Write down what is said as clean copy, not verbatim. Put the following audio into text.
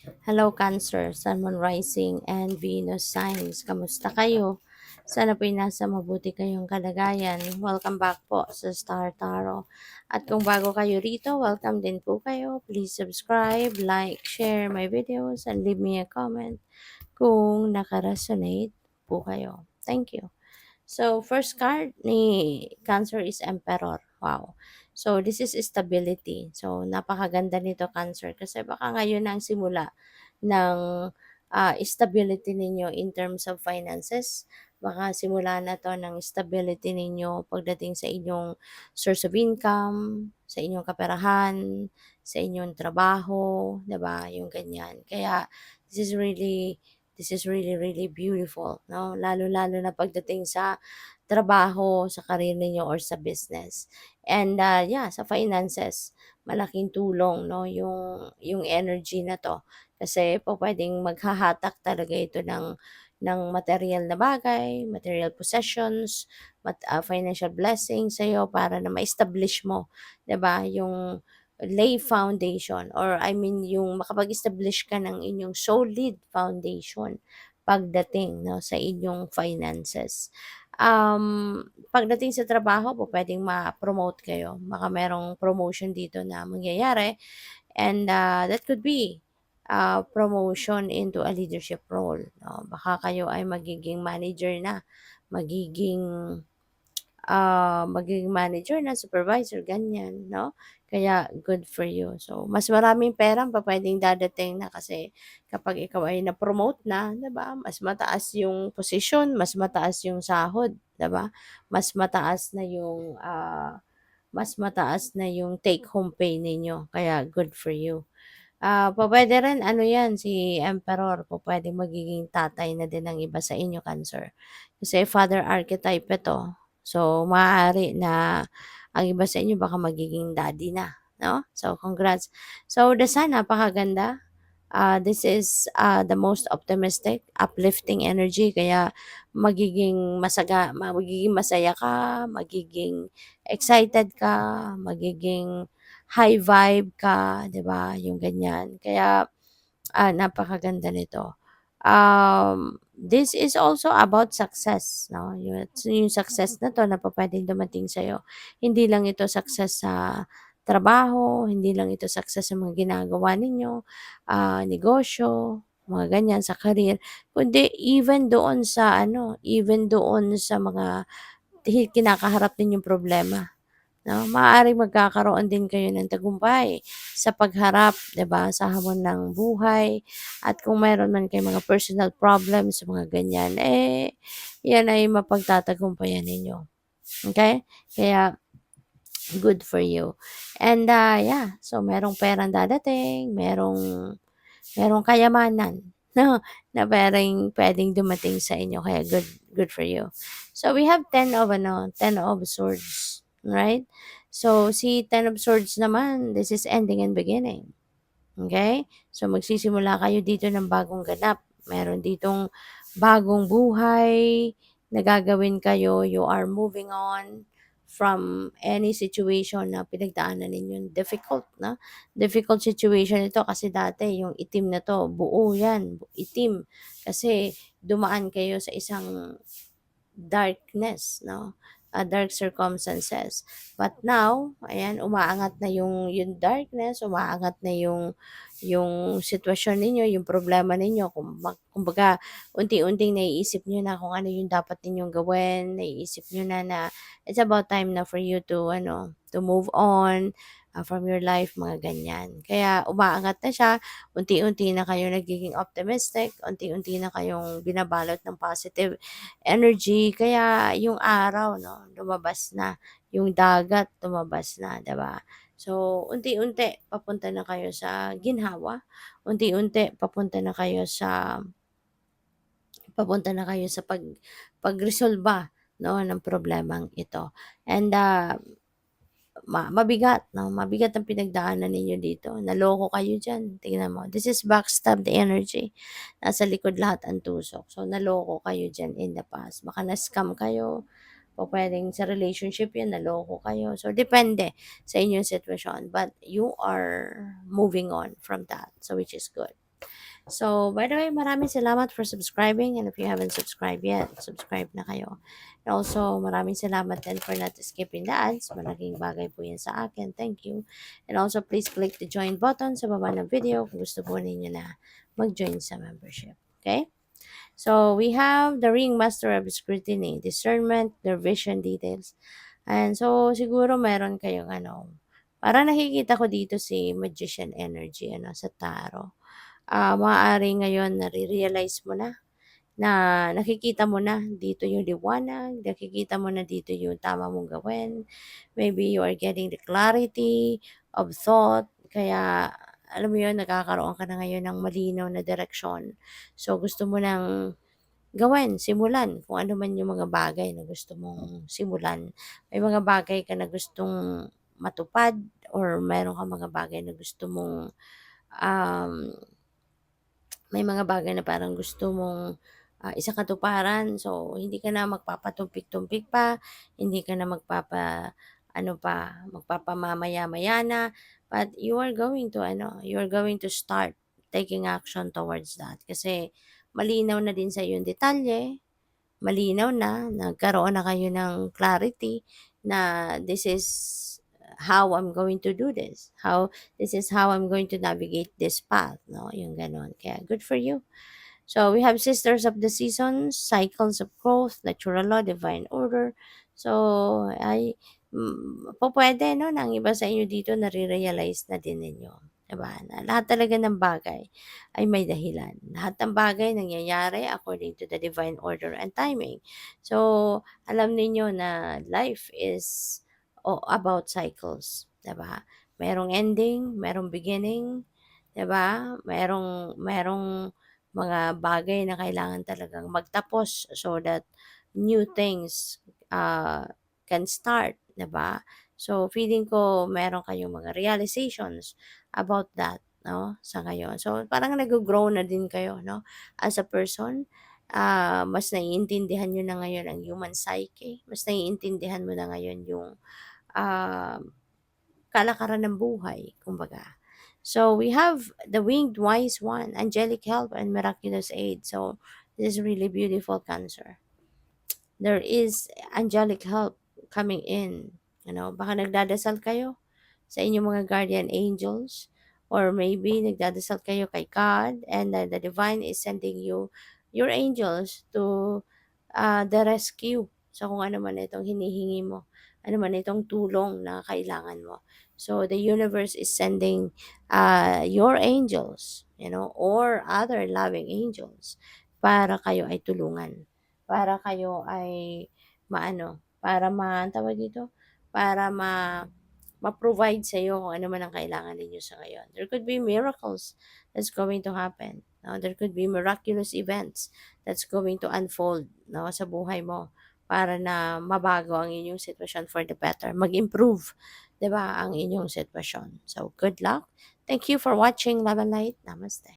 Hello Cancer, Sun, Moon, Rising, and Venus signs. Kamusta kayo? Sana po'y nasa mabuti kayong kalagayan. Welcome back po sa Star Tarot. At kung bago kayo rito, welcome din po kayo. Please subscribe, like, share my videos, and leave me a comment kung nakaresonate po kayo. Thank you. So, first card ni Cancer is Emperor. Wow. So, this is stability. So, napakaganda nito, Cancer. Kasi baka ngayon ang simula ng stability ninyo in terms of finances. Baka simula na to ng stability ninyo pagdating sa inyong source of income, sa inyong kaperahan, sa inyong trabaho, 'di ba? Yung ganyan. Kaya this is really really beautiful, no? Lalo-lalo na pagdating sa trabaho, sa career ninyo or sa business. And yeah, sa finances, malaking tulong no yung energy na to kasi po pwedeng maghahatak talaga ito ng material na bagay, material possessions, financial blessings sa iyo para na ma-establish mo, 'di ba? Yung lay foundation or I mean yung makapag-establish ka ng inyong solid foundation pagdating no sa inyong finances. Pagdating sa trabaho po pwedeng ma-promote kayo. Baka merong promotion dito na mangyayari and that could be promotion into a leadership role. No? Baka kayo ay magiging magiging manager na, supervisor, ganyan, no? Kaya good for you. So, mas maraming pera pa pwedeng dadating na kasi kapag ikaw ay na-promote na, 'di ba? Mas mataas yung position, mas mataas yung sahod, 'di ba? Mas mataas na yung take home pay ninyo. Kaya good for you. Pupuwede rin ano 'yan, si Emperor pupuwedeng magiging tatay na din ng iba sa inyo, Cancer. Kasi father archetype ito. So, maaari na ang iba sa inyo baka magiging daddy na, 'no? So, congrats. So, the Sun napakaganda. This is the most optimistic, uplifting energy kaya magiging masaya ka, magiging excited ka, magiging high vibe ka, 'di ba, yung ganyan. Kaya, napakaganda nito. This is also about success, 'no, yung success na 'to na pupuwedeng dumating sa'yo. Hindi lang ito success sa trabaho, hindi lang ito success sa mga ginagawa ninyo, negosyo, mga ganyan, sa career, kundi even doon sa mga kinakaharap ninyong problema. 'No, maaaring magkakaroon din kayo ng tagumpay sa pagharap, 'di ba, sa hamon ng buhay at kung mayroon man kayong mga personal problems, mga ganyan, 'yan ay mapagtatagumpayan ninyo, okay. Kaya good for you and, yeah, so merong perang dadating, merong kayamanan 'no, na puwedeng dumating sa inyo kaya good for you. So, we have 10 of swords, right? So, si 10 of swords naman, this is ending and beginning, okay. So, magsisimula kayo dito ng bagong ganap. Meron ditong bagong buhay na gagawin kayo. You are moving on from any situation na pinagdaanan ninyong difficult na difficult situation ito kasi dati yung itim na 'to buo 'yan, itim. Kasi dumaan kayo sa isang darkness 'no, dark circumstances. But now, ayan umaangat na yung darkness, umaangat na yung sitwasyon ninyo, yung problema ninyo kumbaga unti-unting naiisip niyo na kung ano yung dapat ninyong gawin, naiisip niyo na it's about time na for you to to move on, from your life, mga ganyan. Kaya umaangat na siya, unti-unti na kayo nagiging optimistic, unti-unti na kayong binabalot ng positive energy, kaya yung araw 'no, lumabas na, yung dagat lumabas na, 'di ba? So, unti-unti papunta na kayo sa ginhawa, unti-unti papunta na kayo sa pagresolba 'no, ng problemang ito. And, mabigat 'no, mabigat ang pinagdaanan ninyo dito, naloko kayo diyan, tingnan mo. This is backstabbed energy, nasa likod lahat ang tusok. So, naloko kayo diyan in the past, baka na-scam kayo, pupuwedeng sa relationship 'yan, naloko kayo. So, depende sa inyong sitwasyon, but you are moving on from that, so which is good. So, by the way, maraming salamat for subscribing, and if you haven't subscribed yet, subscribe na kayo. And also, maraming salamat din for not skipping the ads. Malaking bagay po yan sa akin. Thank you. And also, please click the join button sa baba ng video kung gusto po ninyo na mag-join sa membership. Okay? So, we have the Ringmaster of Scrutiny, Discernment, their vision details. And so, siguro meron kayong parang nakikita ko dito si Magician Energy sa tarot. Maaari ngayon nare-realize mo na nakikita mo na dito yung liwanag, nakikita mo na dito yung tama mong gawin. Maybe you are getting the clarity of thought, kaya alam mo yun, nagkakaroon ka na ngayon ng malinaw na direksyon. So, gusto mo nang gawin, simulan kung ano man yung mga bagay na gusto mong simulan. May mga bagay ka na gustong matupad or meron ka mga bagay na gusto mong um, may mga bagay na parang gusto mong isakatuparan. So, hindi ka na magpapatumpik-tumpik pa, hindi ka na magpapamamaya-maya na, but you are going to start taking action towards that. Kasi malinaw na din sa yung detalye, malinaw na, nagkaroon na kayo ng clarity na this is how I'm going to do this is how I'm going to navigate this path, no? Yung ganon. Kaya good for you. So we have Sisters of the Seasons, Cycles of Growth, Natural Law, Divine Order. So po pwede, no, na ang iba sa inyo dito nare-realize na din ninyo. Diba? Na lahat talaga ng bagay ay may dahilan. Lahat ng bagay nangyayari according to the divine order and timing. So, alam ninyo na life is about cycles. Diba? Merong ending, merong beginning, 'di ba? Merong mga bagay na kailangan talagang magtapos so that new things can start, 'di ba? So feeling ko meron kayong mga realizations about that, no? Sa ngayon. So parang nag-grow na din kayo, no? As a person, mas naiintindihan nyo na ngayon ang human psyche, mas naiintindihan mo na ngayon yung ah, kalakaran ng buhay, kumbaga. So we have the winged wise one, angelic help and miraculous aid. So this is really beautiful, Cancer. There is angelic help coming in. Baka nagdadasal kayo sa inyong mga guardian angels, or maybe nagdadasal kayo kay God, and the divine is sending you your angels to the rescue sa kung ano man itong hinihingi mo, ano man itong tulong na kailangan mo. So the universe is sending your angels, or other loving angels para kayo ay tulungan, para kayo ay para tawag dito, para ma-provide sa iyo kung ano man ang kailangan ninyo sa ngayon. There could be miracles that's going to happen. No? There could be miraculous events that's going to unfold, no, sa buhay mo para na mabago ang inyong sitwasyon for the better, mag-improve, 'di ba, ang inyong sitwasyon. So, good luck. Thank you for watching. Love and light. Namaste.